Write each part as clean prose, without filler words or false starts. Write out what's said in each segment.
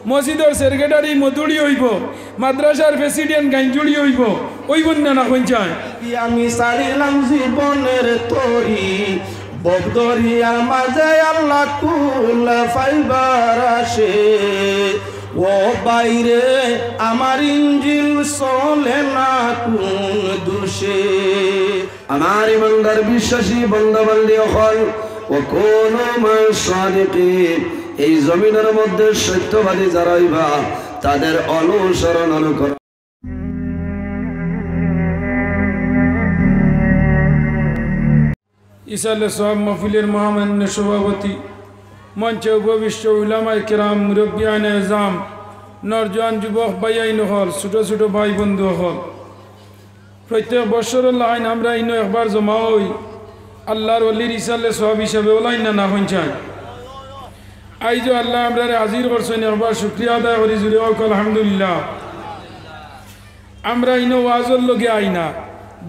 মসজিদের সেক্রেটারি মধুরি হইব, মাদ্রাসার প্রেসিডেন্ট গাঞ্জুড়ি হইব, ওইব না কোন চায়। আমি সারিলাম জীবনের তরি বদরিয়ার মাঝে আল্লাহ কুল ফাইবার আসে, ও বাইরে আমার ইঞ্জিল চলে না কোন দোষে। আমার ইমানদার বিশ্বাসী বান্দা-বান্দি হল ও কোন সাদিকিন, এই জমিনের মধ্যে সত্যবাদী যারা হইবা তাদের অনুসরণ অনুকরণ। ইসালে সাহেব মাহফিলের মহামান্য সভাপতি, মঞ্চে উপবিষ্ট উলামায়ে কেরাম, মুরব্বিয়ানে এজাম, নরজওয়ান যুবক ভাইয়াইন হল, ছোট ছোট ভাই বন্ধু হল, প্রত্যেক বছর লাইন আমরা ইনো একবার জমা হই আল্লাহর ওলির ইসালে সাহেব হিসাবে ওলাইন না হইন চাই। আইজ আল্লাহ আমরা হাজির করছেন, একবার শুক্রিয়া আদায় করি জুড়ে হোক আলহামদুলিল্লাহ। আমরা ইনো ওয়াজর লগে আইনা,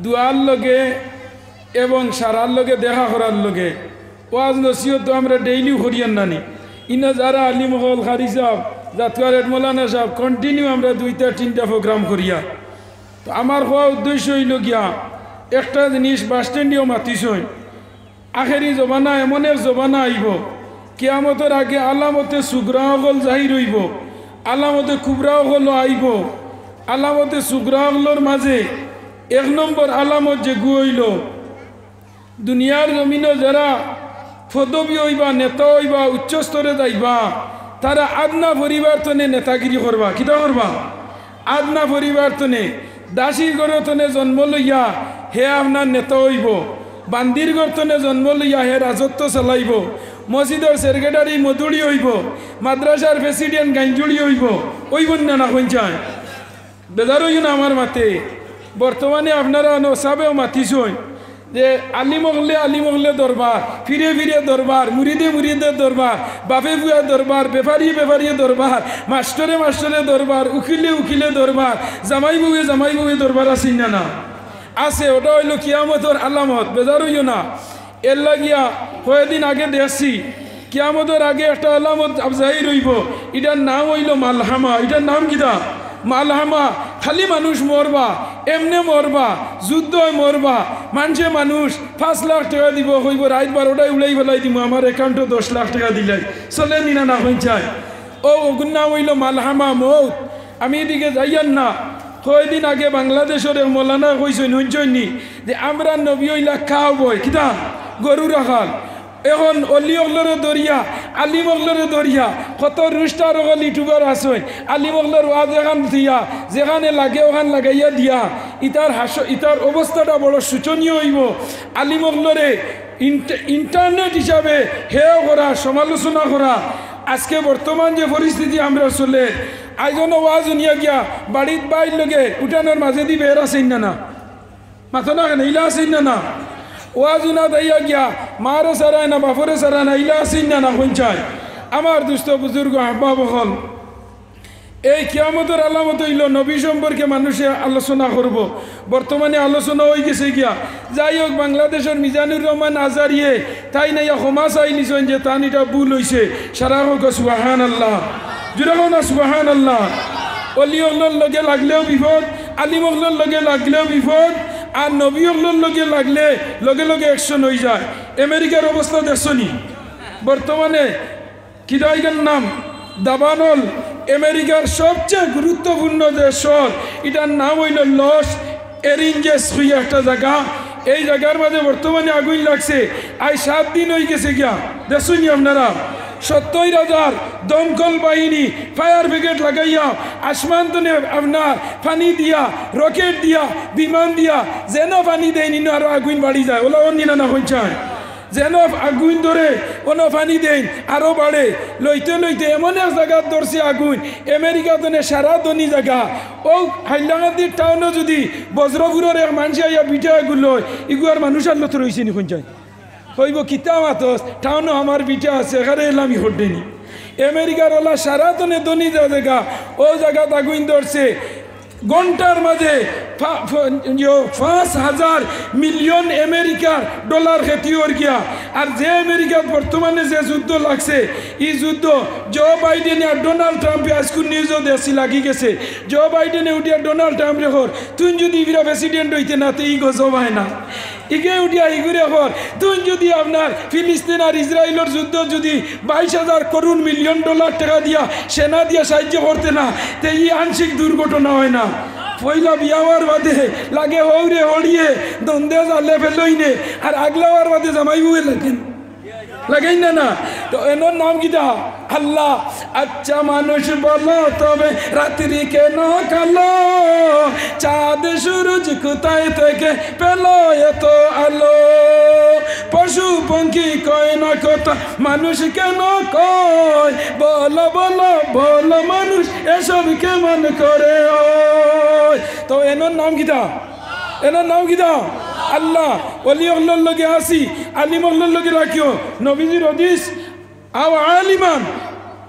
দুয়ার লগে এবং সারার লগে দেখা করার লগে ওয়াজ নসিহত তো আমরা ডেইলি করিয়ান নানি। ইনো যারা আলিম হল, খারি সাহেব, জাতওয়ারের মৌলানা সাহেব, কন্টিনিউ আমরা 2-3টা প্রোগ্রাম করিয়া। তো আমার হওয়া উদ্দেশ্য হইল গিয়া একটা জিনিস বাস স্ট্যান্ডেও মাতিছই, আখেরি জমানা এমন এক জমানা আইব কিয়ামতের আগে আলামতে সুগরা হল জাহির হইব, আলামতে কুবরা হল আইব। আলামতে সুগরা হলর মাঝে 1 নম্বর আলামত যে হইল দুনিয়ার জমিনে যারা পদবী হইবা, নেতা হইবা, উচ্চ স্তরে যাইবা, তারা আদনা পরিবর্তনে নেতাগিরি করবা। কিতা করবা? আদনা পরিবর্তনে দাসী গরতনে জন্ম লইয়া হে আপনার নেতা হইব, বান্দির গর্তনে জন্ম লইয়া হে রাজত্ব চালাইব, মসজিদের সেক্রেটারি মধুরি হইব, মাদ্রাসার প্রেসিডেন্ট গাঞ্জুড়ি হইব, ওই বন্যা না কোন চায়। বেজার হইও না আমার মাতে। বর্তমানে আপনারা নসাবেও মাতিছই যে আলিমগলে দরবার, ফিরে ফিরে দরবার, মুরিদে দরবার, বাপে বুয়া দরবার, বেপারি দরবার, মাস্টরে দরবার, উকিলে দরবার, জামাই বউয়ে দরবার আছে না না আছে। ওটা হইল কিয়ামতের আলামত। বেজার হইও না। এর লাগিয়া কয়েকদিন আগে দেখছি কিয়ামতের আগে একটা আলামত জাহির হইব, এটার নাম হইল মালহামা। এটার নাম কিতা? মালহামা। খালি মানুষ মরবা, এমনে মরবা, যুদ্ধ মরবা, মানুষ 5 লাখ টাকা দিব, হইব রাত 12টায় উড়াই ফেলাই দিব, আমার অ্যাকাউন্টে 10 লাখ টাকা দিলাই চলে নিনা না হইন চায়। ওগুন নাম হইল মালহামা, মৌত। আমি এদিকে যাইয়ান না। কয়েকদিন আগে বাংলাদেশের মৌলানা কইছেন হইনি যে আমরা নবী হইলা খাওয়াবই কিতা গরু রাখাল। এখন অলি অগলরে দরিয়া, আলিম অগলরে দরিয়া, কত রুস্টার অগল ইউটিউবার আসই, আলিম অগলর ওয়াজ এখান দিয়া যেখানে লাগে ওখান লাগাইয়া দিয়া, ইতার অবস্থাটা বড় শোচনীয় হইব। আলিম অগলরে ইন্টারনেট হিসাবে হেয় করা, সমালোচনা করা। আজকে বর্তমান যে পরিস্থিতি আমরা চলে, আইজন ওয়াজ উনিয়া গিয়া বাড়িত বাইর লগে উঠানোর মাঝে দি বের আছেন না মাথা না কেন ইলা আছেন না ওয়াজ উনা দাইয়া গিয়া মারে সারায় না, বাপরে সারায় না, ইলা আছেন না পঞ্চায়। আমার দুস্থ বুজুর্গ আহবাব হল, এই কিয়ামতের আলামত হইল নবী সম্পর্কে মানুষে আলোচনা করব। বর্তমানে আলোচনা হয়ে গেছে গিয়া। যাই হোক, বাংলাদেশের মিজানুর রহমান আজারিয়ে তাই নাইয়া ক্ষমা চাই নিছেন যে তান এটা ভুল হয়েছে। সারা হোক সুবহান আল্লাহ, জুড়ে হোক না সুবহান আল্লাহ। অলি অগলর লগে লাগলেও বিপদ, আলিম অগলর লগে লাগলেও বিপদ, আর নবী অগলর লগে লাগলে লগে লগে অ্যাকশন হয়ে যায়। আমেরিকার অবস্থা দেখছনি বর্তমানে, কিদাইগার নাম দাবানল, আমেরিকার সবচেয়ে গুরুত্বপূর্ণ দেশ, এটার নাম হইল লস এরিঞ্জেস হইয়া একটা জায়গা। এই জায়গার মাঝে বর্তমানে আগুন লাগছে। আজ 7 দিন হয়ে গেছে গিয়া। দেখুন আপনারা 70,000 দমকল বাহিনী, ফায়ার ব্রিগেড লাগাইয়া আসমান তনে আপনার পানি দিয়া, রকেট দিয়া, বিমান দিয়া যেন পানি দেয় নিন আরো আগুন বাড়ি যায়। ওলা অন্যা না পৌঁছায় যেন আগুন ধরে কোনো পানি দেন আরো বাড়ে। লইতে এমন এক জায়গার ধরছে আগুন, আমেরিকা তনে সারা ধনী জায়গা। ও হাইলাকান্দির টাউনও যদি বজ্রপুরের এক মানুষ আইয়া বিটা এগুলো ইগুয়ার মানুষ আল্লত রয়েছে নি পঞ্চায় হইব কিতা মাতস টাউনও আমার বিটা আছে, এখানে এলাম হটেনি। আমেরিকার ওলা সারা তনে ধনী জায়গা, ও জায়গাত আগুন ধরছে। ঘন্টার মাঝে 5,000 মিলিয়ন আমেরিকার ডলার খেতি গিয়া। আর যে আমেরিকা বর্তমানে যে যুদ্ধ লাগছে এই যুদ্ধ জো বাইডেন আর ডোনাল্ড ট্রাম্পে আজকুর নিউজও দেশি লাগি গেছে। জো বাইডেনে উঠিয়া ডোনাল্ড ট্রাম্প রেখর তুই যদি ইরা প্রেসিডেন্ট হইতে না তো ই গজব হয় না ইগে উঠিয়া ইগুরে হর তুই যদি আপনার ফিলিস্তিন আর ইসরায়েলের যুদ্ধ যদি 22,000 করোড় মিলিয়ন ডলার টাকা দিয়া সেনা দিয়া সাহায্য করতে না তো এই আংশিক দুর্ঘটনা হয় না। পয়লা বিয়াওয়ার বাদে লাগে হৌরে হড়িয়ে দ্বন্দ্বে জালে ফেলইনে আর আগলাওয়ার বাদে জামাই বুয়ে লাগেন লাগাই না না। তো এনোর নাম কিটা আল্লাহ। আচ্ছা মানুষ বলো তবে রাত্রি কেন কালো, চাঁদ সূরজ কোথায় থেকে পেল এত আলো, পশু পঙ্খী কয় না কথা মানুষ কেন কয়, বলো বলো বলো মানুষ এসব কেমন করে হয়। তো এনোর নাম কিটা এনার নাম কিটা আল্লাহ। অলি আল্লাহর লগে আসি আলিম আল্লাহর লগে রাখিও নবীজির হাদিস আও আলিমান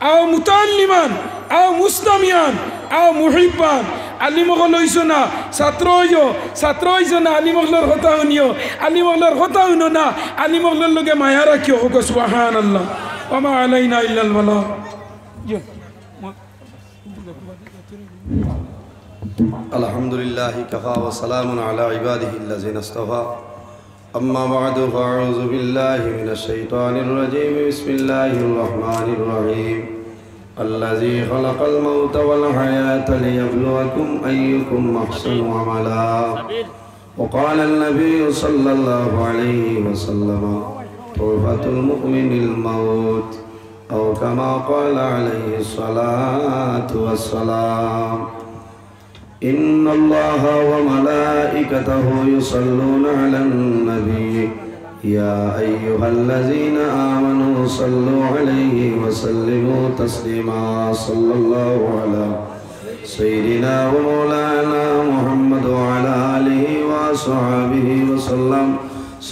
আও মুতাআল্লিমান আও মুস্তামিয়ান আও মুহিব্বান। আলিম হল হইছো না ছাত্র হইও, ছাত্র হইছো না আলিম আল্লাহর কথা শুনিও, আলিম আল্লাহর কথা শুনো না আলিম আল্লাহর লগে মায়া রাখিও। হোক সুবহানাল্লাহ ওয়া মা আলাইনা ইল্লাল বালাগ। আলহামদুলিল্লাহি কাফা ওয়া সালামুন আলা ইবাদিহিল্লাযিনা ইসতাফা। আম্মা বা'দু ফাআউযু বিল্লাহি মিনাশ শাইতানির রাজীম। বিসমিল্লাহির রাহমানির রাহিম। আল্লাযী খালাকাল মাউতা ওয়াল হায়াতা লিয়াবলুয়াকুম আইয়ুকুম আহসানু আমালা। ওয়া ক্বালা আন-নাবিয়্যু সাল্লাল্লাহু আলাইহি ওয়া সাল্লাম তুহফাতুল মুমিনিল মাউত আও কামা ক্বালা আলাইহিস সালাতু ওয়াস সালাম। إن الله وملائكته يصلون على النبي يا أيها الذين آمنوا صلوا عليه وسلموا تسليما صلى الله على سيدنا ومولانا محمد وعلى آله وصحبه وسلم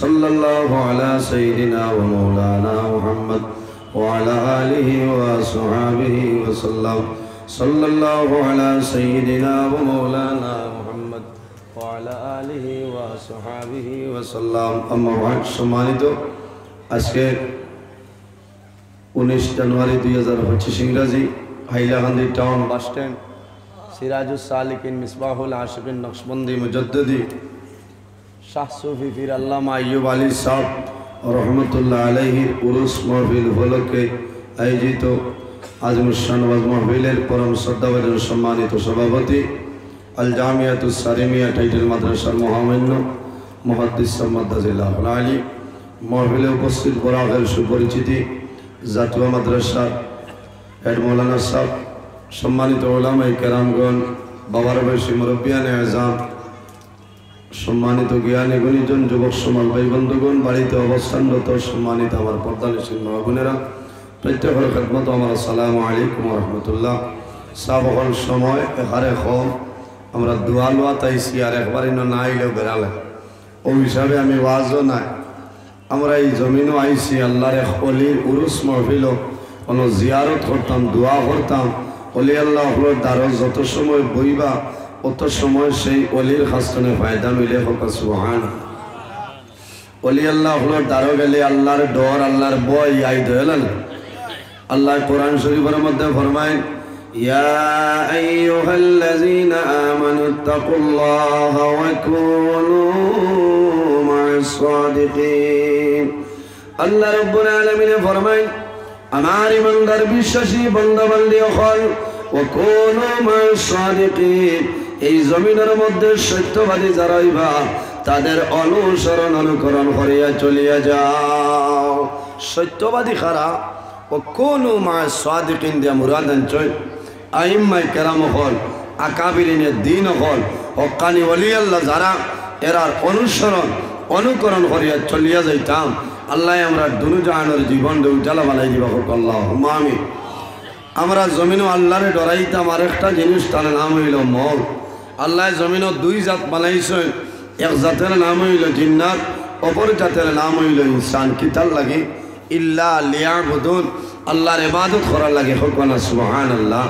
صلى الله على سيدنا ومولانا محمد وعلى آله وصحبه وسلم صلى الله على سيدنا ومولانا محمد وعلى آله وصحبه وسلم أما بعد। সম্মানিত আজকে 19 জানুয়ারি 2025 ইংরেজি হাইলাকান্দি টাউন বাস স্ট্যান্ড সিরাজুস সালিকিন মিসবাহুল আশিকিন নকশবন্দি মুজাদ্দিদি শাহ সুফি পীর আল্লামা আইয়ুব আলী সাহেব রহমতুল্লাহ আলাইহির উরুস মাহফিল উপলক্ষে আয়োজিত আজমুশান ওয়াজ মাহফিলের পরম শ্রদ্ধাভাজন সম্মানিত সভাপতি আল জামিয়াতুস সারিমিয়া টাইটেল মাদ্রাসার মহামান্য মুহাদ্দিস সাম্মাদাজিল্লাহুল আলী, মাহফিলে উপস্থিত বরাবর সুপরিচিতি জাতীয় মাদ্রাসার হেড মৌলানা সাহেব, সম্মানিত উলামায়ে কেরামগণ, বাবার বয়সী মুরব্বিয়ানে আযম, সম্মানিত জ্ঞানী গুণীজন যুবক সমাজ ভাই বন্ধুগণ, বাড়িতে অবস্থানরত সম্মানিত আমার পর্দানিশীল মা বোনেরা, প্রত্যেকের খেদমত আমার আসসালামু আলাইকুম রহমতুল্লাহ। সাবকল সময় এখানে কম আমরা দোয়া লোয়া তাইছি আর একবারই না আইলেও বেড়ালে ও হিসাবে আমি ওয়াজও নাই, আমরা এই জমিনও আইছি আল্লাহর এক অলির উরুস মাহফিল কোনো জিয়ারত করতাম, দোয়া করতাম। অলি আল্লাহ হলোর দ্বারা যত সময় বইবা অত সময় সেই অলির খাস্তনে ফায়দা মিলে হোক সুবহানাল্লাহ। অলি আল্লাহ হলোর দ্বারা গেলে আল্লাহর ডর আল্লাহর বয় আই দয়াল। আল্লাহ কোরআন শরীফের মধ্যে ফরমায় ইয়া আইয়ুহাল্লাযীনা আমানুত্তাকুল্লাহা ওয়া কুনু মা'আস সাদিকিন। আল্লাহ রাব্বুল আলামিন ফরমায় আমার ইমানদার বিশ্বাসী বান্দা বান্দি হল ওয়া কুনু মা'আস সাদিকিন, এই জমিনের মধ্যে সত্যবাদী যারা হইবা তাদের অনুসরণ অনুকরণ করিয়া চলিয়া যাও। সত্যবাদী খারা ও কোনো মা সাদিকিন দিয়া মুরাদান চই আইম্মাই কেরাম হল আকাবিরিনে দিন হল হক্কানি ওলি আল্লাহ যারা এরার অনুসরণ অনুকরণ করিয়া চলিয়া যাইতাম। আল্লাহ আমরা দুনু জাহানের জীবন উজালা বানাই দিবা হোক আল্লাহুম্মা আমিন। আমরা জমিনও আল্লাহরে ডরাইতাম, আর একটা জিনিস তার নাম হইল মর। আল্লাহ জমিনও দুই জাত বানাইছেন, এক জাতের নাম হইল জিন্নাত, অপর জাতের নাম হইল ইনসান। কিতাল লাগে ইল্লা লিয়াবুদুন, আল্লাহর ইবাদত করার লাগে হোক না সুবহানাল্লাহ।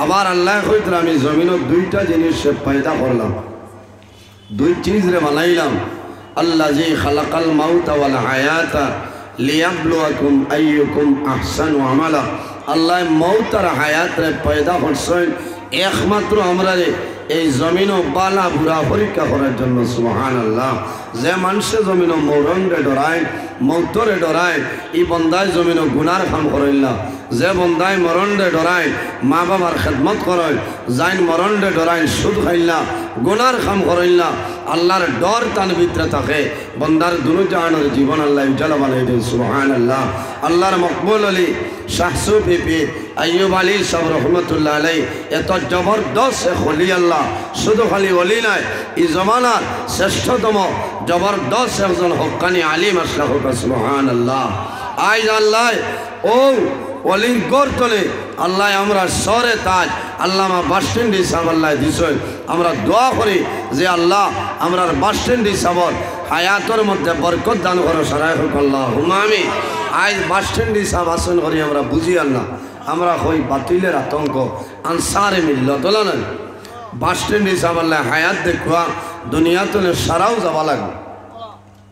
আবার আল্লাহ কইতে আমি জমিনের দুইটা জিনিস পয়দা করলাম, দুই চিজ রে বানাইলাম। আল্লাযী খালাকাল মাউতা ওয়াল হায়াতা লিয়াবলুয়াকুম আইয়ুকুম আহসানু আমালা। আল্লাহ মৌত আর হায়াত রে পয়দা করছেন একমাত্র আমরা এই জমিনও বালা বুড়া পরীক্ষা করার জন্য। সুবহানাল্লাহ। যে মানুষে জমিনও মরণরে ডরায়, মৌতরে ডরায়, ই বন্দায় জমিনও গুনার কাম করেন না। যে বন্দায় মরণরে ডরায়, মা বাবার খেদমত করেন, যাইন মরণরে ডরায়, সুদ খাইলা, গুনার কাম করেন না, আল্লাহর ডর তান ভিতরে থাকে, বন্দার দুরুজানের জীবন আল্লাহ উজ্জ্বল বানাই দেন। সুবহানাল্লাহ। আল্লাহর মকবুল আলী শাহ সুফি পীর আইয়ুব আলী সাহেব রহমতুল্লাহ আলাই এত জবরদস্ত খলি আল্লাহ, শুধু খালি ওলি নাই, এই জমানার শ্রেষ্ঠতম জবরদস্ত একজন হক্কানি আলিম আসলা হোক। সুবহানাল্লাহ। আইজ আল্লাহ ও অলির গড় তোলে আল্লাহ আমরা সরে তাজ আল্লামা বাসস্ট্যান্ড হিসাব আল্লাহ দিছেন। আমরা দোয়া করি যে আল্লাহ আমরার বাসস্ট্যান্ড হিসাবর হায়াতর মধ্যে বরকত দান করো, সারাই হোক আল্লাহ হুমামি। আজ বাসস্ট্যান্ড হিসাব আসন করি আমরা বুঝি আল্লাহ, আমরা হই বাতিলের আতঙ্ক আনসারে মিল্লত না। বাসস্ট্যান্ড হিসাব আল্লাহ হায়াত দেখুয়া দুনিয়া তোলে সারাও যাওয়া লাগবে।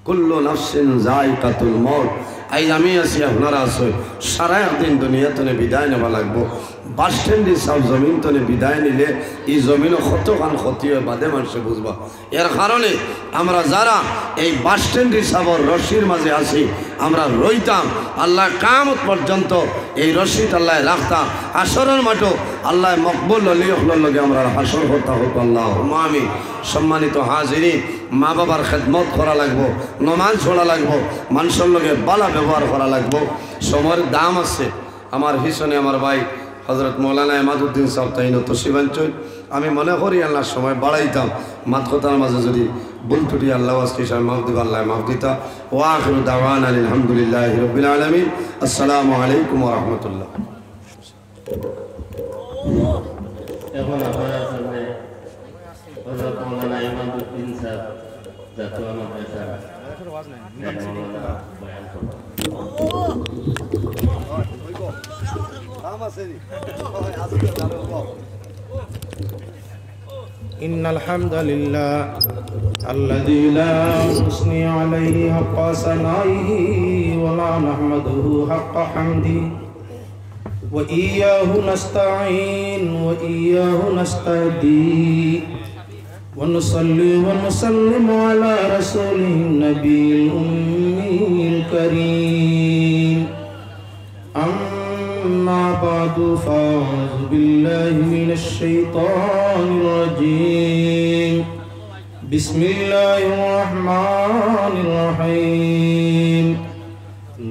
কুল্লু নাফসিন যায়কাতুল মউত। আজ আমি আছি, আপনারা আছো, সারা একদিন দুনিয়া তোলে বিদায় নেওয়া লাগবো। বাসস্ট্যান্ড হিসাব জমিন তোলে বিদায় নিলে এই জমিনও কতখান ক্ষতি হয় বাদে মানুষে বুঝবা। এর কারণে আমরা যারা এই বাসস্ট্যান্ড হিসাবর রশির মাঝে আছি আমরা রইতাম, আল্লাহ কিয়ামত পর্যন্ত এই রশিদ আল্লাহ রাখতাম। হাসরের মাঠে আল্লাহ মকবুল অলি হলোর লগে আমরা হাসর করতে হোক আল্লাহ হুমামি। সম্মানিত হাজিরিন, মা বাবার খেদমত করা লাগবো, নমাজ পড়া লাগবো, মানুষের লগে বালা ব্যবহার করা লাগবো। সময়ের দাম আছে। আমার হিসনে আমার ভাই হজরত মৌলানা এমাদুদ্দিন সাহেব তাইন তসিবাঞ্চল, আমি মনে করি আল্লাহ সময় বাড়াইতাম, মাত কথার মাঝে যদি ভুল টুটি আল্লাহ আজকে মাফ দিব, আল্লাহ মাফ দিতা। ওয়া আখিরু দাওয়ানা আলহামদুলিল্লাহি রাব্বিল আলামিন। আসসালামু আলাইকুম ওয়া রাহমাতুল্লাহ। এখন আপনার সামনে হযরত মাওলানা ইমামউদ্দিন সাহেব জাতীয় মাদ্রাসা বয়ান করবেন। إن الحمد لله الذي لا نثني عليه حق ثنائه ولا نحمده حق حمده وإياه نستعين وإياه نستهدي ونصلي ونسلم على رسوله النبي الأمي الكريم. أما بعد فأعوذ بالله من الشيطان الرجيم. بسم الله الرحمن الرحيم.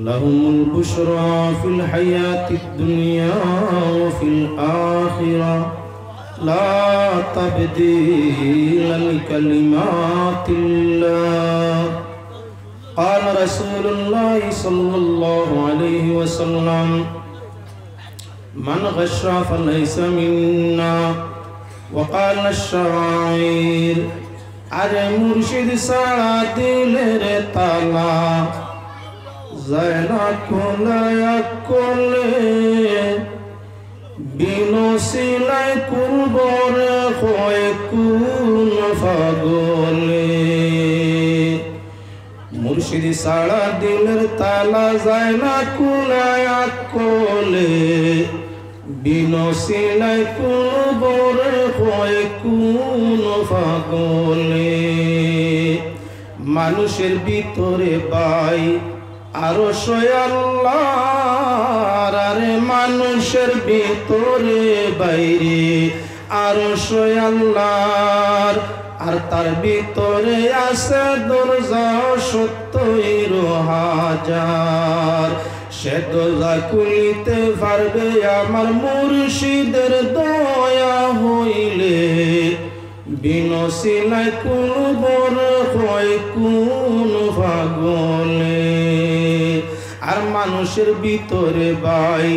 لهم البشرى في الحياة الدنيا وفي الآخرة لا تبديل لكلمات الله. قال رسول الله صلى الله عليه وسلم من غش فليس منا. وقال الشاعر আরে মুর্শিদ সারা দিলের তালা জায়না কোলায়া কোলে বিনসিলাই কুলবর হয় কুল ফাগলে। মুর্শিদ সারা দিলের তালা জায়না কোলায়া কোলে বিনসিলাই কুলবর হয় কুল ফাগলে। মানুষের ভিতরে বাই আরো আল্লাহর, আরে মানুষের ভিতরে বাইরে আরো আল্লাহর, আর তার ভিতরে আছে দরজা ৭০,০০০। সে দরজা খুলিতে পারবে আমার মুর্শিদের দয়া হইলে। বিনসিলাই কোন বড় হয় কোন পাগলে। আর মানুষের ভিতরে ভাই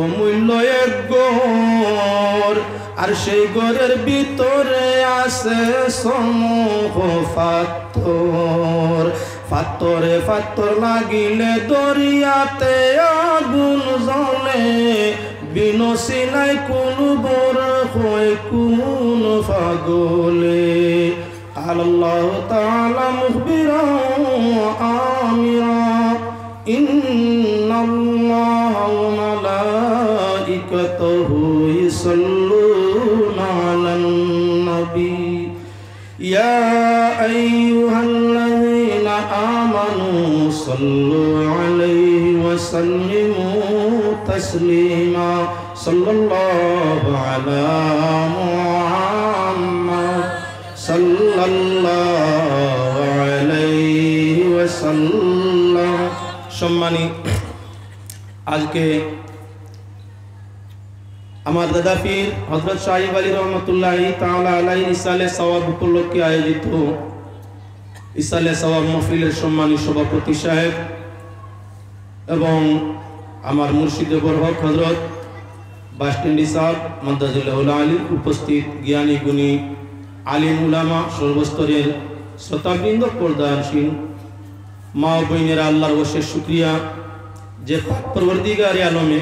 অমূল্য এক ঘর, আর সেই ঘরের ভিতরে আছে সমূহ পাথর। পাথরে পাথর লাগিলে দরিয়াতে আগুন জ্বলে, বিনসিনাই কোন বড় হয় কোন পাগলে قال الله تعالى مخبرا وآمرا إن الله وملائكته يصلون على النبي يا أيها الذين آمنوا صلوا عليه وسلموا تسليما صلى الله على محمد صلى الله عليه وسلم সম্মানী আজকে আমার দাদা পীর হযরত শাহী আলী রহমাতুল্লাহি তাআলা আলাইহি ইসালে সওয়াব উপলক্ষে আয়োজিত ইসালে সওয়াব মাহফিলের সম্মানী সভাপতি সাহেব এবং আমার মুর্শিদে বরহক হযরত বাসটিন্ডি সাহেব মাদ্দাজিল্লাহুল আলী উপস্থিত জ্ঞানী গুণী আলিম উলামা সর্বস্তরের শ্রোতাবৃন্দ পর্দানশীল মা বইনেরা আল্লাহর অশেষ শুকরিয়া যে পরবর্তীকারে আলমে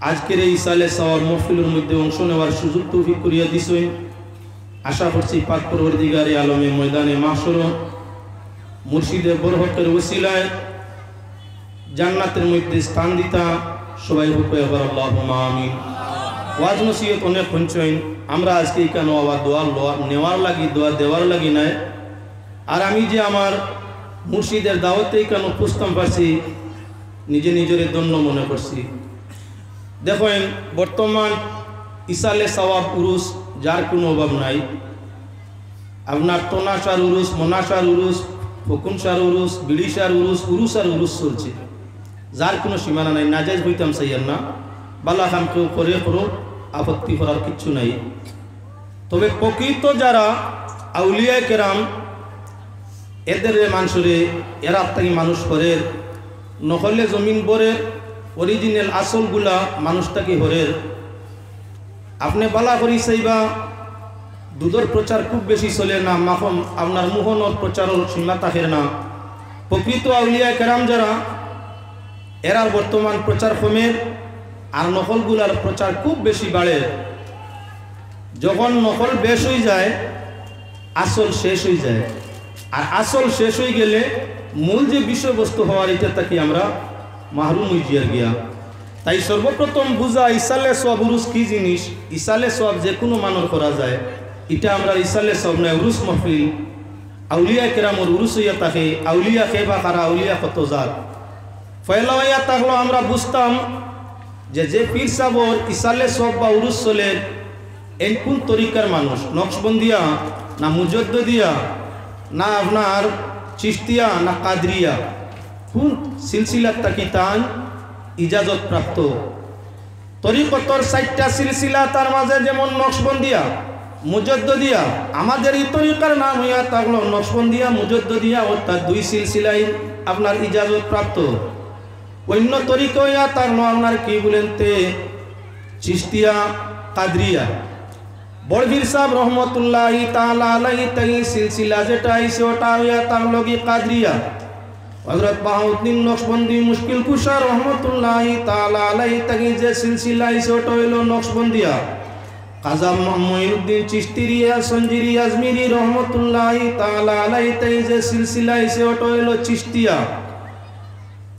আজকের এই ইসালে সওয়াব মাহফিলের মধ্যে অংশ নেওয়ার সুযোগ তৌফিক করিয়া দিছেন। আশা করছি পাক পরবর্তীকারে আলমে ময়দানে মাহশর মুর্শিদে বরহকের ওসিলায় জান্নাতের মধ্যে স্থান দিতা সবাই হোক এবার আল্লাহুম্মা আমিন। ওয়াজ নসিহত অনেক হঞ্চইন আমরা আজকে কেন আবার দোয়া নেওয়ার লাগি দোয়া দেওয়ার লাগি নাই। আর আমি যে আমার মুর্শিদের দাওয়াতেই কেন পুস্তম পারছি নিজে নিজের দন্য মনে করছি। দেখেন বর্তমান ইসালে সওয়াব উরুস যার কোনো অভাব নাই। আপনার তোনাশার উরুস, মনাশার উরুস, ফকুনশার উরুস, বিড়িশার উরুস, উরুসার উরুস চলছে, যার কোনো সীমানা নাই। নাজাইজ হইতাম চাইয়ার না, বালা খাম কেউ করে করো, আপত্তি করার কিচ্ছু নাই। তবে প্রকৃত যারা আউলিয়া কেরাম এদের মানুষরে এরা তাকে মানুষ করে নহলে জমিন বরে অরিজিনাল আসলগুলা মানুষটাকে হরের। আপনি বালা করি চাইবা দুধের প্রচার খুব বেশি চলে না, মাখন আপনার মোহনের প্রচারের সীমা থাকের না। প্রকৃত আউলিয়া কেরাম যারা এরার বর্তমান প্রচার কমের আর নকলগুলার প্রচার খুব বেশি বাড়ে। যখন নকল বেশ হয়ে যায় আসল শেষ হয়ে যায়, আর আসল শেষ হয়ে গেলে মূল যে বিষয়বস্তু হওয়ার এটা তাকে আমরা মাহরুম হয়ে যাই গিয়া। তাই সর্বপ্রথম বুঝা ইসালে সওয়াব উরুস কি জিনিস। ইসালে সওয়াব যে কোনো মানর করা যায়, এটা আমরা ইসালে সওয়াব নয়, উরুস মাহফিল আউলিয়া কেরামর উরুস হইয়া থাকে। আউলিয়া খেবা কারা, আউলিয়া কত জাত ফয়লা হইয়া থাকলো আমরা বুঝতাম যে পীর সাবর ইসালে সওয়াব বা উরুস চলে এই কোন তরিকার মানুষ, নকশবন্দিয়া না মুজদ্দিদিয়া না আপনার চিশতিয়া না কাদরিয়া, কোন সিলসিলার তাকি তান ইজাজত প্রাপ্ত। তরিকতর 4টা সিলসিলা, তার মাঝে যেমন নকশবন্দিয়া মুজদ্দিদিয়া, আমাদের এই তরিকার নাম হইয়া থাকলো নকশবন্দিয়া মুজদ্দিদিয়া, অর্থাৎ 2 সিলসিলাই আপনার ইজাজত প্রাপ্ত। অন্য তরিকা হইয়া থাকলো আপনার কি বলেন তে চিশতিয়া কাদরিয়া। বড়ভীর সাহেব রহমতুল্লাহি তাআলা আলাইহি তাই সিলসিলা যেটা আইছে ওটা হইয়া থাকলো কি কাদরিয়া। হযরত বাহাউদ্দিন নকশবন্দি মুশকিল কুশা রহমতুল্লাহি তাআলা আলাইহি তাই যে সিলসিলা আইছে ওটা হইল নকশবন্দিয়া। কাজা মুঈনুদ্দিন চিশতিরিয়া সঞ্জিরি আজমিরি রহমতুল্লাহি তাআলা আলাইহি তাই যে সিলসিলা আইছে ওটা হইল চিশতিয়া।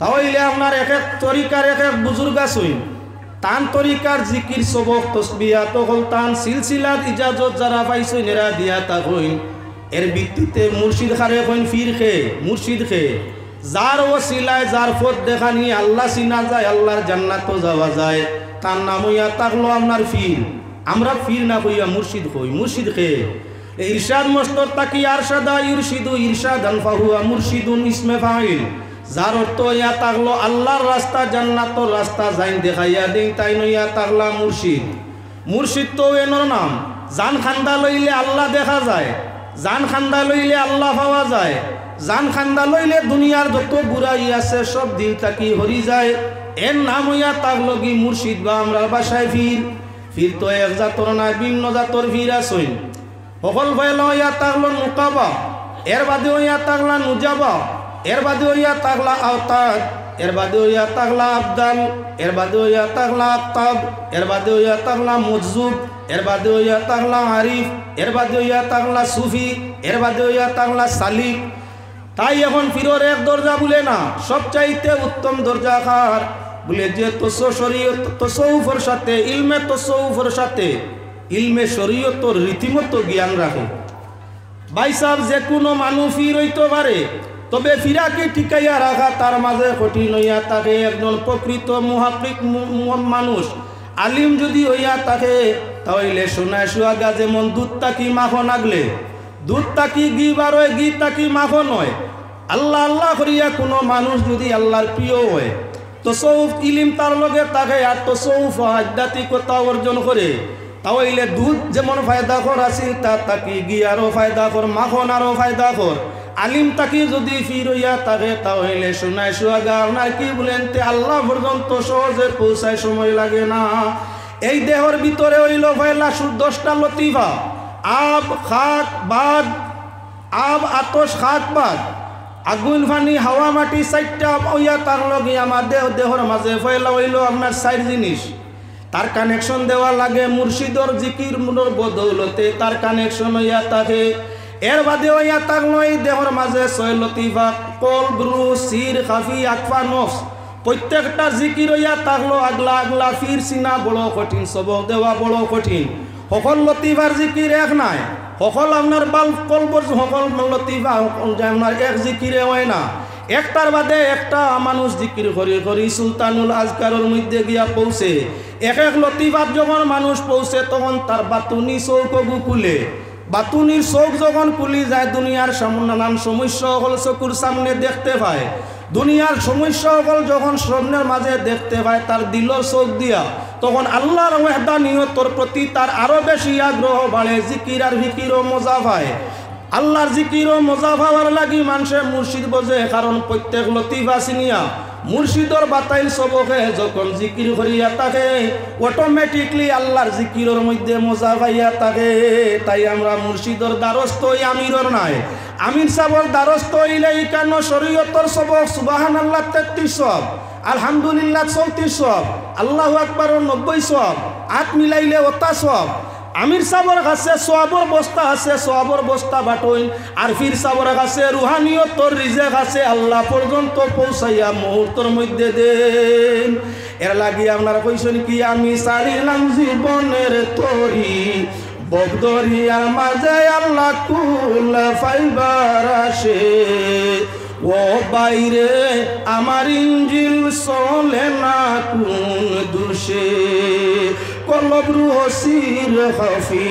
তাহলে আপনার এক এক তরিকার এক এক বুজুর্গ আছে, তান তরিকার জিকির সবক তসবিয়া তখন তান সিলসিলার ইজাজত যারা পাইছেন এরা দিয়া তা হইন। এর ভিত্তিতে মুর্শিদ খারে হইন ফির খে মুর্শিদ খে, যার ওসিলায় যার পথ দেখা নিয়ে আল্লাহ চিনা যায়, আল্লাহর জান্নাতও যাওয়া যায়, তার নাম হইয়া থাকলো আপনার ফির। আমরা ফির না হইয়া মুর্শিদ হই, মুর্শিদ খে। ইরশাদ মস্তর তাকি আরশাদা ইরশিদু ইরশাদান ফাহুয়া মুর্শিদুন ইসমে ফাইল, যার অর্থ ইয়া থাকলো আল্লাহর রাস্তা জান্নাতর রাস্তা যাইন দেখাইয়া দিন, তাই নইয়া থাকলা মুর্শিদ। মুর্শিদ তো এনর নাম, জান খান্দা লইলে আল্লাহ দেখা যায়, জান খান্দা লইলে আল্লাহ পাওয়া যায়, জান খান্দা লইলে দুনিয়ার যত বুড়াই আছে সব দিল তাকি হরি যায়। এর নাম হইয়া থাকলো কি মুর্শিদ বা আমরা বাসায় ফির। ফির তো এক জাতর না, ভিন্ন জাতর ফির আসইন। সকল ফেল হইয়া থাকলো নুকাবা, এর বাদে হইয়া থাকলা নুজাবা, এর বাদে হইয়া থাকলা আওতাদ, এর বাদে হইয়া তাকলা আবদাল, এর বাদে হইয়া তাকলা আক্তাব, এর বাদে হইয়া তাকলা মুজুব, এর বাদে হইয়া তাকলা আরিফ, এর বাদে হইয়া তাকলা সুফি, এর বাদে হইয়া তাকলা সালিক। তাই এখন পীরের এক দরজা বলে না, সবচাইতে উত্তম দরজা কার বলে যে তসৌফের সাথে ইলমে তসৌফের সাথে ইলমে শরীয়তর রীতিমতো জ্ঞান রাখে। ভাই সাহেব, যে কোনো মানুষ ফির হইতে পারে, তবে ফিরাকে টিকাইয়া রাখা তার মাঝে কঠিন হইয়া থাকে। একজন প্রকৃত মুহাক্কিক মানুষ আলিম যদি হইয়া থাকে, তাহলে শোনায় সুয়াগা যেমন দুধ তাকি মাখন আগলে, দুধ তাকি ঘি বার হয়, ঘি তাকি মাখন হয়। আল্লাহ আল্লাহ করিয়া কোনো মানুষ যদি আল্লাহর প্রিয় হয়, তসৌফ ইলিম তার লগে থাকে, আর তসৌফ আধ্যাত্মিকতা অর্জন করে, তাহলে দুধ যেমন ফায়দাকর আছিল, তার তাকি ঘি আরও ফায়দাকর, মাখন আরও ফায়দাকর। আলিম তাকি যদি ফির হইয়া থাকে, তাহলে শোনায় সুয়াগা আপনার কি বলেন তে আল্লাহ পর্যন্ত সহজে পৌঁছায় সময় লাগে না। এই দেহর ভিতরে হইল পয়লা 10টা লতিফা, আব খাক বাদ, আব আতস খাক বাদ, আগুন ফানি হাওয়া মাটি 4টা হইয়া তার লগে আমার দেহর মাঝে পয়লা হইল আপনার 4 জিনিস। তার কানেকশন দেওয়া লাগে মুর্শিদর জিকির মুনর বদৌলতে, তার কানেকশন হইয়া থাকে। এর বাদে হইয়া থাকলো এই দেহর মাঝে 6 লতিফা, কল ব্রু সির খাফি আকফা নফস। প্রত্যেকটা জিকির হইয়া থাকলো আগলা আগলা, ফির সিনা বড় কঠিন, সবক দেওয়া বড় কঠিন। সকল লতিফার জিকির এক নাই, সকল আপনার বাল কলবর সকল লতিফা আপনার এক জিকিরে হয় না। একটার বাদে একটা মানুষ জিকির করি করি সুলতানুল আজকারের মধ্যে গিয়া পৌঁছে। এক এক লতিফাত যখন মানুষ পৌঁছে, তখন তার বাতুনি চৌকগু খুলে। বাতুনির চোখ যখন খুলি যায়, দুনিয়ার নানান সমস্যা সকল চকুর সামনে দেখতে পায়। দুনিয়ার সমস্যা সকল যখন স্বপ্নের মাঝে দেখতে পায়, তার দিলর চোখ দিয়া, তখন আল্লাহর ওয়াহদানিয়তর প্রতি তার আরো বেশি আগ্রহ বাড়ে। জিকির আর ফিকিরও মজা পায়। আল্লাহর জিকিরও মজা পাওয়ার লাগি মানুষে মুর্শিদ বোঝে, কারণ প্রত্যেক লতিফা চিনিয়া মুর্শিদর বাতাইল সবকে যখন জিকির করিয়া থাকে, অটোমেটিকলি আল্লাহর জিকিরের মধ্যে মজা পাইয়া থাকে। তাই আমরা মুর্শিদর দ্বারস্থ আমিরর নাই, আমির সাহর দ্বারস্থ হইলে কেন শরীয়তর সবক সুবহানাল্লাহ 33 সব, আলহামদুলিল্লাহ 34 সব, আল্লাহু আকবার 90 সব, আট মিলাইলে 80 সব। আমির সাহর কাছে সওয়াবর বস্তা আছে, সওয়াবর বস্তা বাটইন। আর ফির সাহর কাছে রুহানিয়তর রিজেক আছে, আল্লাহ পর্যন্ত পৌঁছাইয়া মুহূর্তের মধ্যে দেন। এর লাগি আপনারা কইছেন কি, আমি সারিলাম জীবনের তরি, বদরিয়ার মাঝে আল্লাহ কুল ফাইবার আসে। ও বাইরে আমার ইঞ্জিল চলে না কোন দোষে, কলব রুহসির খাফি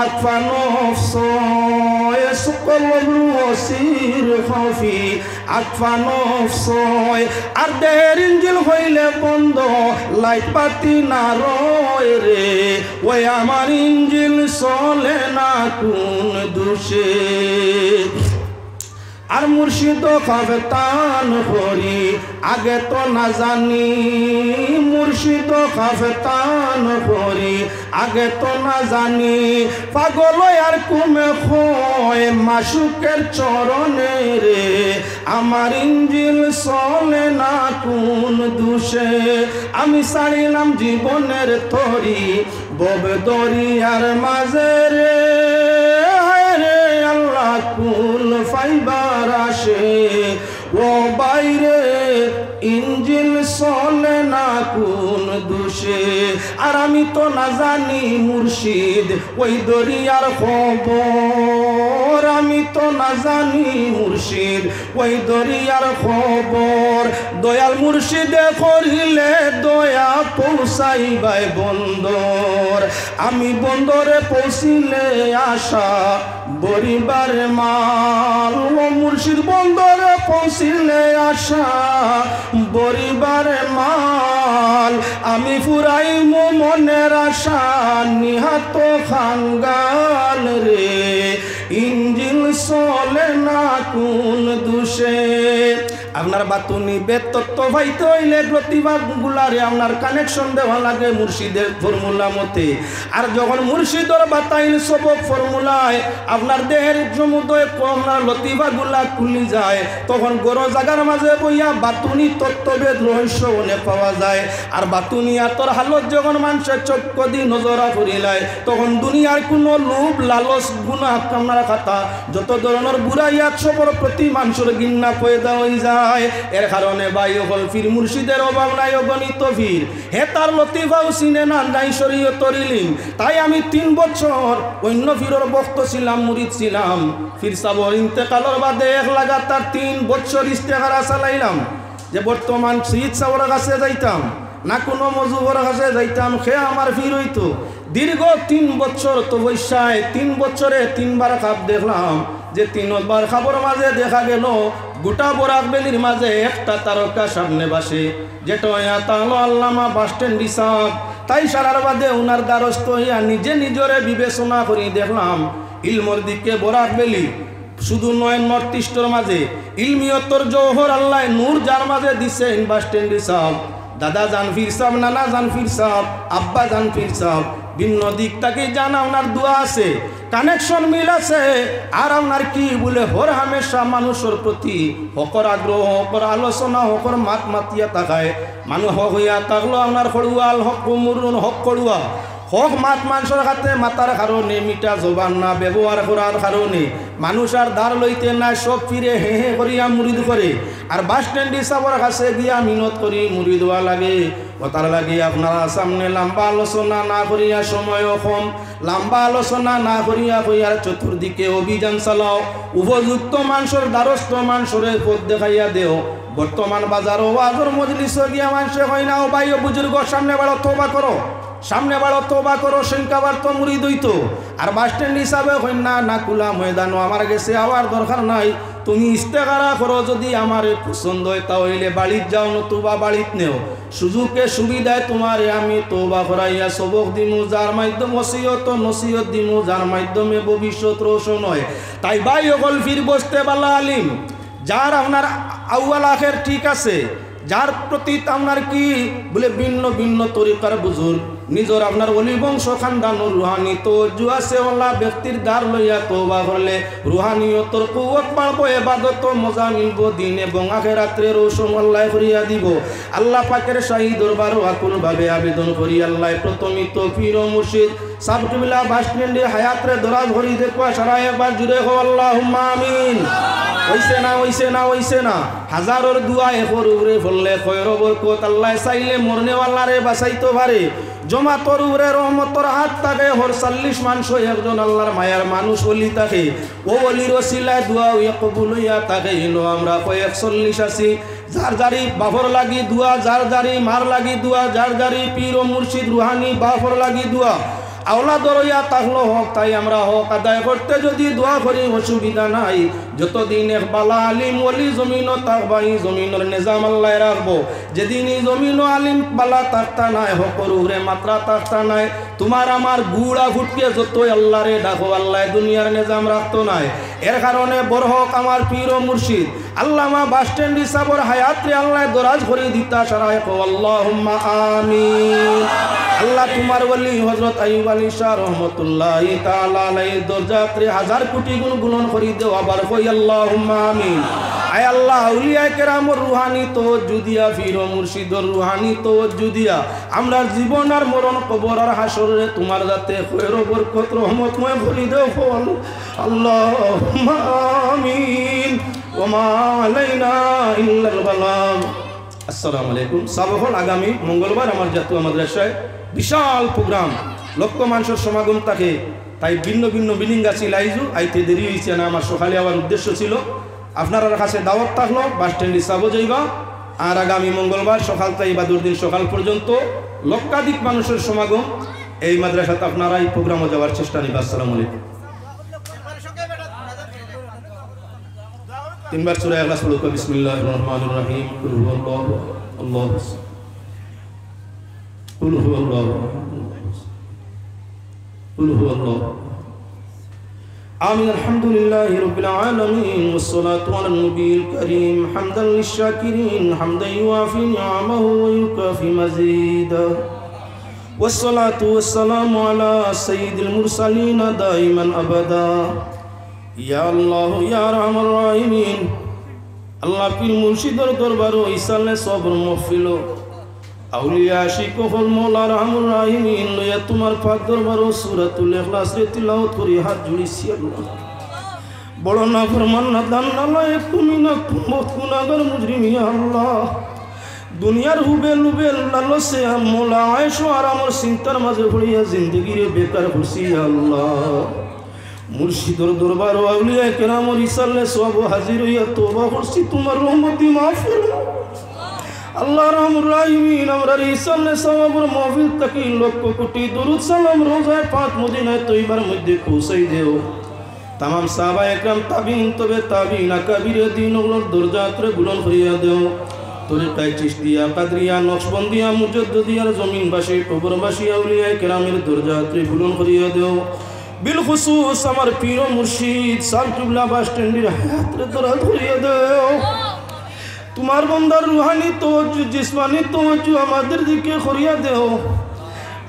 আকফা নফস, কলব রুহসির খাফি আকফা নফস। আর দেহের ইঞ্জিল হইলে বন্ধ, লাইট পাতি না রয় রে, ওই আমার ইঞ্জিল চলে না কোন দোষে। আর মুর্শিদ খাফতান করি আগে তো না জানি, মুর্শিদ খাফতান করি আগে তো না জানি। পাগল আর কুমে খোয় মাসুকের চরণে রে, আমার ইঞ্জিল চলে না কোন দোষে। আমি ছাড়িলাম জীবনের তরি, ববে দরিয়ার মাঝে রে, আল্লাহ কুল ফাইবার আসে। ও বাইরে ইঞ্জিল চলে না কোন দোষে। আর আমি তো না জানি মুর্শিদ ওই দরিয়ার খবর, আমি তো না জানি মুর্শিদ ওই দরিয়ার খবর। দয়াল মুর্শিদে করিলে দয়া পৌঁছাইবাই বন্দর, আমি বন্দরে পৌঁছিলে আশা বরিবার মাল। ও মুর্শিদ বন্দরে পৌঁছিলে আশা বরিবার মাল, আমি ফুরাই মনের আশা নিহাত খাঙ্গাল রে, ইঞ্জিল চলে না কোন দোষে। আপনার বাতুনি বেদ তত্ত্ব পাইতে হইলে প্রতিভাগুলারে আপনার কানেকশন দেওয়া লাগে মুর্শিদের ফর্মুলা মতে। আর যখন মুর্শিদর বাতাইল সবক ফর্মুলায় আপনার দেহের সমুদয় আপনার লতিভাগুলা খুলি যায়, তখন গরো জাগার মাঝে বইয়া বাতুনি তত্ত্ববেদ রহস্য অনেক পাওয়া যায়। আর বাতুনি আতর হালত যখন মানুষের চক্ষু দিয়ে নজরা করিলায়, তখন দুনিয়ার কোনো লোভ লালস গুনাহ আপনার খাতা যত ধরনের বুড়াইয়াত সবর প্রতি মানুষের গিন্না পয়দা হয়ে যায়। এর কারণে ভাই হল ফির মুর্শিদের অভাব নাই অগণিত ফির, হে তার লতিফাও চিনে না নাই শরীয়তের ইলম। তাই আমি 3 বছর অন্য ফিরর বক্ত ছিলাম, মুরিদ ছিলাম। ফির সাবর ইন্তেকালের বাদে এক লাগাতার 3 বছর ইস্তেহারা চালাইলাম যে বর্তমান শহীদ সাবরের কাছে যাইতাম না কোনো মজুবর কাছে যাইতাম, সে আমার ফির হইতো। দীর্ঘ 3 বছর তো বৈশায় 3 বছরে 3 বার খাপ দেখলাম, যে 3 বার খাবর মাঝে দেখা গেল গোটা বরাক বেলির মাঝে একটা তারকা সামনে বাসে, যেটা হলো আল্লামা বাস স্ট্যান্ড হিসাব। তাই সারার বাদে উনার দ্বারস্থ হইয়া নিজে নিজরে বিবেচনা করি দেখলাম ইলমর দিকে বরাক বেলি শুধু নয় নর্থ ইস্টের মাঝে ইলমিয়তর জওহর আল্লাহ নূর যার মাঝে দিছে বাস স্ট্যান্ড হিসাব। দাদা জানফির সাহেব, নানা জানফির সাহেব, আব্বা জানফির সাহেব, ভিন্ন দিক থেকে জানা ওনার দোয়া আছে, কানেকশন মিল আছে। আর আপনার কি বলে হর হামেশা মানুষের প্রতি হকর আগ্রহ, হকর আলোচনা, হকর মাত মাতিয়া তাকায়। মানুষ হক হইয়া থাকলো আপনার খড়ুয়াল হক মুরুন হক খড়ুয়া হক মাত মানুষের হাতে মাতার কারণে মিঠা জবান না ব্যবহার করার কারণে মানুষ আর ধার লইতে নাই, সব ফিরে হে হে করিয়া মুড়ি করে। আর বাস স্ট্যান্ড হিসাবের কাছে গিয়া মিনত করি মুড়ি দেওয়া লাগে। ও তার লাগে আপনারা সামনে লম্বা আলোচনা না করিয়া, সময় কম, লম্বা আলোচনা না করিয়া কইয়ার চতুর্দিকে অভিযান চালাও। উপযুক্ত মানুষের দ্বারস্থ মানুষের পথ দেখাইয়া দেও। বর্তমান বাজার ওয়াজর মজলিস গিয়া মানুষে হয় না, ও ভাই ও বুজুর্গ সামনে বাড়ো তোবা করো, সামনে বাড়ো তোবা করো, সংখ্যাবার তো মুড়ি দইত। আর বাস স্ট্যান্ড হিসাবে হয় না, না কুলা ময়দানও আমার গেছে আবার দরকার নাই। তুমি ইস্তেকারা করো, যদি আমার পছন্দ হয় তাহলে বাড়িত যাও, নতুবা বাড়িত নেও। সুযোগে সুবিধায় তোমারে আমি তোবা করাইয়া সবক দিমু, যার মাধ্যমে ওসিয়ত নসিহত দিমু, যার মাধ্যমে ভবিষ্যৎ রোশন হয়। তাই ভাই অকল ফির বসতে বালা আলিম, যার আপনার আউয়াল আখের ঠিক আছে, যার প্রতি আপনার কি বলে ভিন্ন ভিন্ন তরিকার বুজুর্গ নিজর আপনার অলি বংশ খানদানুর রুহানি তো জুয়াছে ওলা ব্যক্তির দ্বার লইয়া তোবা করলে রুহানিয়তর কুওয়াত বাড়বো, এবাদত মজা মিলব, দিন এবং আখিরাতে রোশন আল্লাহ করিয়া দিব। আল্লাহ পাকের শাহী দরবার আকুল ভাবে আবেদন করি, আল্লাহ প্রথমিত পীর ও মুর্শিদ সাবকিবিলা বাস স্ট্যান্ডে হায়াতরে দরাজ ভরি দেখবা সারা একবার জুড়ে হো আল্লাহুম্মা আমিন। হইছে না হইছে না হইছে না, হাজারের দুয়া এফর উরে ফললে খয়র বরকত আল্লাহ চাইলে মরনেওয়ালারে বাঁচাইতে পারে। জমাতর উরে রহমতর হাত থাকে, হর 40 মানুষ একজন আল্লাহর মায়ার মানুষ অলি থাকে। ও অলির ওসিলায় দুয়া হইয়া কবুল হইয়া থাকে। এলো আমরা 140 আছি, যার যারি বাফর লাগি দুয়া, যার যারি মার লাগি দুয়া, যার যারি পীর ও মুর্শিদ রুহানি বাফর লাগি দুয়া। আওলা দরইয়া তাহলো হক, তাই আমরা হক আদায় করতে যদি দোয়া করি অসুবিধা নাই। যতদিন এক বালা আলিম ওলি জমিন থাকবাই জমিনের নিজাম আল্লাহ রাখবো। যেদিন এই জমিন আলিম বালা থাকতা নাই, হকর উরে মাত্রা থাকতা নাই, তোমার আমার গুড়া ফুটকে যতই আল্লাহ রে ডাকো আল্লাহ দুনিয়ার নিজাম রাখতো নাই। এর কারণে বড় হক আমার পীর ও মুর্শিদ আল্লামা বাস স্ট্যান্ড হিসাবর হায়াতরে আল্লাহ দরাজ করে দিতা সারায় কো আল্লাহুম্মা আমিন। আল্লাহ তোমার ওলি হযরত আইয়ুব আলী শাহ রহমতুল্লাহি তাআলা আলাইহি দরজাতে 1000 কোটি গুণ গুণন করি দেও, আবার কই আল্লাহুম্মা আমিন। আয় আল্লাহ আউলিয়ায়ে কেরামর রুহানি তাওজ্জুদিয়া, পীর ও মুর্শিদর রুহানি তাওজ্জুদিয়া, আমরা জীবন আর মরণ কবর আর হাসরে তোমার যাতে খৈর বরকত রহমতময় ভরি দেও, আল্লাহুম্মা আমিন। ওয়া মা আলাইনা ইল্লাল বালাগ। আসসালামু আলাইকুম। সাবহল আগামী মঙ্গলবার আমার জাতীয় মাদ্রাসায় বিশাল প্রোগ্রাম, লক্ষ মানুষের সমাগম থাকে। তাই ভিন্ন ভিন্ন বিল্ডিং গাছি লাইজু আইতে দেরি হয়েছে না, আমার সকালে আবার উদ্দেশ্য ছিল। আপনার কাছে দাওয়াত থাকলো, বাস স্ট্যান্ড হিসাবও যাইবা। আর আগামী মঙ্গলবার সকাল থেকে বাদুর দিন সকাল পর্যন্ত লক্ষাধিক মানুষের সমাগম এই মাদ্রাসাতে। আপনারা এই প্রোগ্রামও যাওয়ার চেষ্টা নিবা। আসসালামু আলাইকুম। 3 বার সূরা ইখলাস পড়ো। বিসমিল্লাহির রহমানির রহিম। কুল হুয়াল্লাহু আল্লাহু কুল হুয়াল্লাহু কুল হুয়াল্লাহু آمين. الحمد لله رب العالمين والصلاة على النبي الكريم حمدا للشاكرين حمدا يوافي نعمه ويكافي مزيدا والصلاة والسلام على سيد المرسلين دائما أبدا يا الله يا أرحم الراحمين الله পীর মুর্শিদের দরবার ও ইসালে সবর মহফিল আউলিয়া আশিক ও মওলা রহমুর রাহিমিন লয়া তোমার পাক দরবার ও সূরাতুল ইখলাস রে তিলাওয়াত করি হাত জুড়িছি আল্লাহ বড় না ফরমান না দান না তুমি না গুনাহগার মুজরিম ইয়া আল্লাহ দুনিয়ার হুবেল লালসে মওলা আয়েশো আর আমার চিন্তার মাঝে পড়িয়া জিন্দেগি রে বেকার করছি ইয়া আল্লাহ মুর্শিদের দরবার ও আউলিয়া কেরাম ও রিসালে সব হাজির হইয়া তওবা করছি তোমার রহমতি মাফ ফরমাও আল্লাহ রহমুর রাহিমিন আমরা রিসালে সওয়াবের মাহফিল তাকি লক্ষ কোটি দরুদ সালাম রোজায় পাক মদিনায় তৈবার মধ্যে পৌঁছাই দেও तमाम साहबा একরাম তাবিঈন তবে তাবিঈন আকাবিরে দিন ওগুলোর দরজাত্রে বুলন করিয়া দেও তরিকায়ে চিশতিয়া কাদরিয়া নকশবন্দিয়া মুজাদ্দিদিয়ার জমিনবাসী কবরবাসী আউলিয়া কেরামের দরজাত্রে বুলন করিয়া দেও বিলখুসুস আমার পীর ও মুর্শিদ সাল কিবলা বাস স্ট্যান্ডের হাতরে দরদ করিয়া দেও তোমার বান্দার রুহানি তাওয়াজ্জু জিসমানি তাওয়াজ্জু আমাদের দিকে করিয়া দেও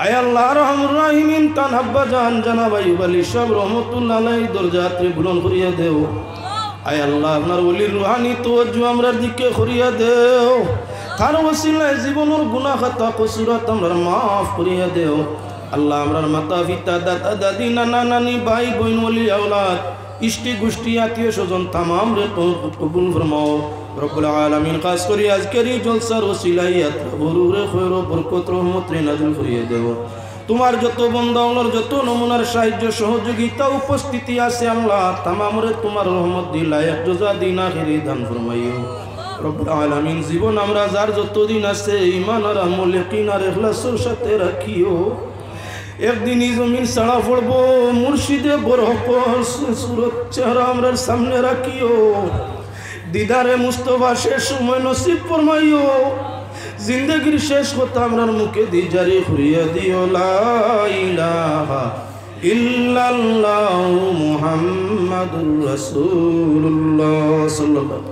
আয় আল্লাহ রহমুর রাহিমিন তান আব্বা জান জানাব আইয়ুব আলী সাহেব রহমাতুল্লাহ আলাইহি দরজাত্রে বুলন করিয়া দেও আয় আল্লাহ আপনার ওলির রুহানি তাওয়াজ্জু আমরার দিকে করিয়া দেও তার ওসিলায় জীবনের গুনাহ খাতা কসুরাত আমরা মাফ করিয়া দেও আল্লাহ আমরার মাতা পিতা দাদা দাদি নানা নানি ভাই বোন ওলি আওলাদ ইষ্টি গোষ্ঠী আত্মীয় স্বজন তামাম রে কবুল ফরমাও রব্বুল আলামিন খাস করি আজকের এই জলসার ওসিলায় বরুরে খৈর বরকত রহমত রে নাযিল করিয়ে দেব তোমার যত বান্দাওয়ার যত নমুনার সাহায্য সহযোগিতা উপস্থিতি আছে আল্লাহ তামাম রে তোমার রহমত দি লায়েক জাযা দিন আখিরি দান ফরমাইও রব্বুল আলামিন জীবন আমরা যার যত দিন আছে ঈমান আর আমল ইয়াকিন আর ইখলাসের সাথে রাখিও একদিন এই জমিন ছাড়া পড়বো মুর্শিদে বরকত সুরত চেহারা আমরার সামনে রাখিও দিদারে মুস্তফা শেষ সময় নসিব ফরমাইও জিন্দেগির শেষ কথা আমরার মুখে দি জারি করিয়া দিও লা ইলাহা ইল্লাল্লাহু মুহাম্মাদুর রাসূলুল্লাহ সাল্লাল্লাহু